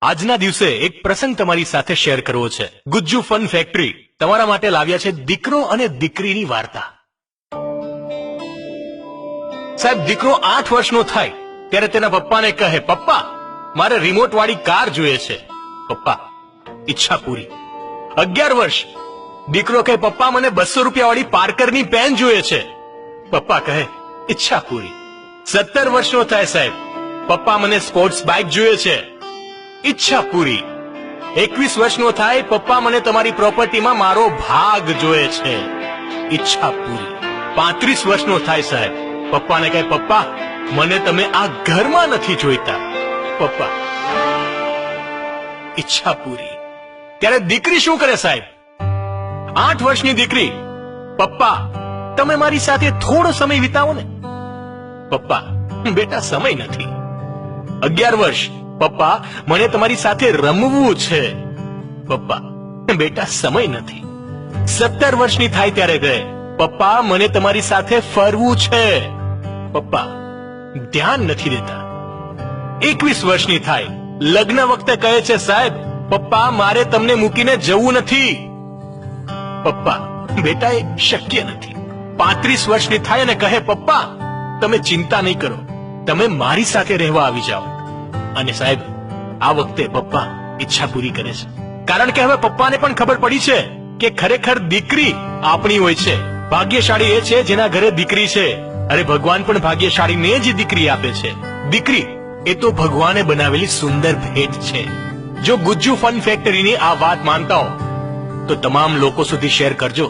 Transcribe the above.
આજના દિવસે એક પ્રસંગ તમારી સાથે શેર કરવો છે। ગુજ્જુ ફન ફેક્ટરી તમારા માટે લાવ્યા છે દીકરો અને દીકરીની વાર્તા। સાહેબ, દીકરો 8 વર્ષનો થાય ત્યારે તેના પપ્પાને કહે, પપ્પા મારે રિમોટ વાળી કાર જોઈએ છે। પપ્પા, ઈચ્છા પૂરી। 11 વર્ષ, દીકરો કહે, પપ્પા મને 200 રૂપિયા વાળી પાર્કરની પેન જોઈએ છે। પપ્પા કહે, ઈચ્છા પૂરી। 17 વર્ષનો થાય સાહેબ, પપ્પા મને સ્પોર્ટ્સ બાઇક જોઈએ છે। ઈચ્છા પૂરી। 21 વર્ષનો થાય, પપ્પા મને તમારી પ્રોપર્ટીમાં મારો ભાગ જોઈએ છે। ઈચ્છા પૂરી। 35 વર્ષનો થાય સાહેબ, પપ્પાને કહે, પપ્પા મને તમે આ ઘરમાં નથી જોઈતા। પપ્પા, ઈચ્છા પૂરી। ત્યારે દીકરી શું કરે સાહેબ? 8 વર્ષની દીકરી, પપ્પા તમે મારી સાથે થોડો સમય વિતાવો ને। પપ્પા, બેટા સમય નથી। 11 વર્ષ, પપ્પા મને તમારી સાથે રમવું છે। પપ્પા, બેટા સમય નથી। 17 વર્ષની થાય ત્યારે કહે, પપ્પા મને તમારી સાથે ફરવું છે। પપ્પા ધ્યાન નથી દેતા। 21 વર્ષની થાય, લગ્ન વખતે કહે છે, સાહેબ પપ્પા મારે તમને મૂકીને જવું નથી। પપ્પા, બેટા એ શક્ય નથી। 35 વર્ષની થાય અને કહે, પપ્પા તમે ચિંતા નહીં કરો, તમે મારી સાથે રહેવા આવી જાઓ। અને સાહેબ આ વખતે પપ્પા ઈચ્છા પૂરી કરે છે, કારણ કે હવે પપ્પાને પણ ખબર પડી છે કે ખરેખર દીકરી આપણી હોય છે। ભાગ્યશાળી એ છે જેના ઘરે દીકરી છે। અરે ભગવાન પણ ભાગ્યશાળીને જ દીકરી આપે છે। દીકરી એ તો ભગવાને બનાવેલી સુંદર ભેટ છે। જો ગુજ્જુ ફન ફેક્ટરીની આ વાત માનતા હો તો તમામ લોકો સુધી શેર કરજો।